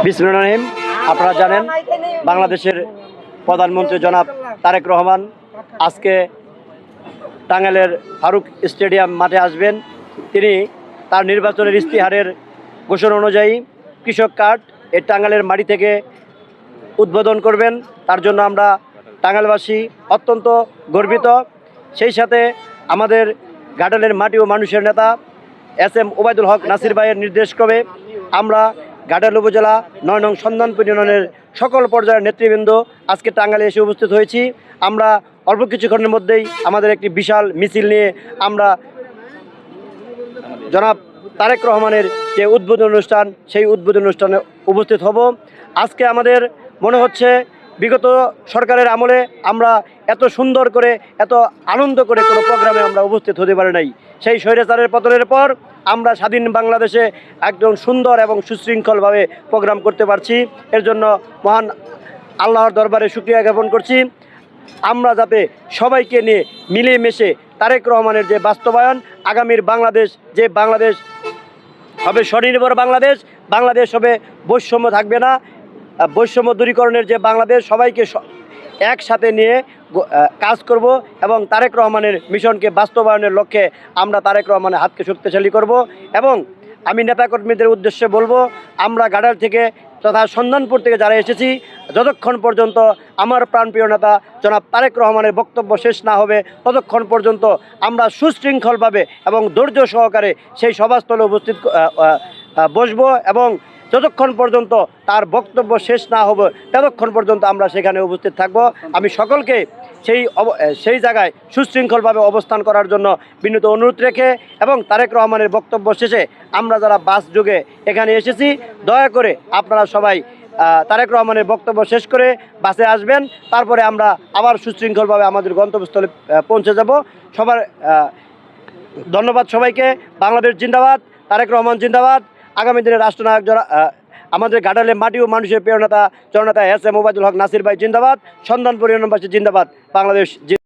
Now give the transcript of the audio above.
বিসমিল্লাহির রহিম। আপনারা জানেন বাংলাদেশের প্রধানমন্ত্রী জনাব তারেক রহমান আজকে টাঙ্গাইলের ফারুক স্টেডিয়াম মাঠে আসবেন। তিনি তার নির্বাচনের ইস্তিহারের ঘোষণা অনুযায়ী কৃষক কার্ড এই টাঙ্গাইলের মাটি থেকে উদ্বোধন করবেন। তার জন্য আমরা টাঙ্গাইলবাসী অত্যন্ত গর্বিত। সেই সাথে আমাদের ঘাটালের মাটি ও মানুষের নেতা এস.এম. ওবায়দুল হক নাসির ভাইয়ের নির্দেশক্রমে আমরা ঘাটাল উপজেলা ৯ নং সন্ধানপুর ইউনিয়নের সকল পর্যায়ের নেতৃবৃন্দ আজকে টাঙ্গাইলে এসে উপস্থিত হয়েছি। আমরা অল্প কিছুক্ষণের মধ্যেই আমাদের একটি বিশাল মিছিল নিয়ে আমরা জনাব তারেক রহমানের যে উদ্বোধন অনুষ্ঠান সেই উদ্বোধন অনুষ্ঠানে উপস্থিত হব। আজকে আমাদের মনে হচ্ছে বিগত সরকারের আমলে আমরা এত সুন্দর করে এত আনন্দ করে কোনো প্রোগ্রামে আমরা উপস্থিত হতে পারি নাই। সেই স্বৈরাচারের পতনের পর আমরা স্বাধীন বাংলাদেশে একদম সুন্দর এবং সুশৃঙ্খলভাবে প্রোগ্রাম করতে পারছি। এর জন্য মহান আল্লাহর দরবারে শুকরিয়া জ্ঞাপন করছি। আমরা যাতে সবাইকে নিয়ে মিলেমিশে তারেক রহমানের যে বাস্তবায়ন, আগামীর বাংলাদেশ যে বাংলাদেশ হবে স্বনির্ভর বাংলাদেশ, বাংলাদেশ হবে বৈষম্য থাকবে না, বৈষম্য দূরীকরণের যে বাংলাদেশ, সবাইকে একসাথে নিয়ে কাজ করব এবং তারেক রহমানের মিশনকে বাস্তবায়নের লক্ষ্যে আমরা তারেক রহমানের হাতকে শক্তিশালী করব। এবং আমি নেতাকর্মীদের উদ্দেশ্যে বলবো, আমরা ঘাটাল থেকে তথা সন্ধানপুর থেকে যারা এসেছি, যতক্ষণ পর্যন্ত আমার প্রাণপ্রিয় নেতা জনাব তারেক রহমানের বক্তব্য শেষ না হবে ততক্ষণ পর্যন্ত আমরা সুশৃঙ্খলভাবে এবং ধৈর্য সহকারে সেই সভাস্থলে উপস্থিত বসবো এবং যতক্ষণ পর্যন্ত তার বক্তব্য শেষ না হবে ততক্ষণ পর্যন্ত আমরা সেখানে উপস্থিত থাকব। আমি সকলকে সেই জায়গায় সুশৃঙ্খলভাবে অবস্থান করার জন্য বিনীত অনুরোধ রেখে এবং তারেক রহমানের বক্তব্য শেষে আমরা যারা বাস যোগে এখানে এসেছি, দয়া করে আপনারা সবাই তারেক রহমানের বক্তব্য শেষ করে বাসে আসবেন। তারপরে আমরা আবার সুশৃঙ্খলভাবে আমাদের গন্তব্যস্থলে পৌঁছে যাব। সবার ধন্যবাদ সবাইকে। বাংলাদেশ জিন্দাবাদ, তারেক রহমান জিন্দাবাদ। আগামী দিনে রাষ্ট্রনায়ক আমাদের ঘাটালে মাটি ও মানুষের প্রিয় নেতা জননেতা এস.এম. ওবায়দুল হক নাসির ভাই জিন্দাবাদ। সন্ধানপুর ইউনিয়নবাসী জিন্দাবাদ। বাংলাদেশ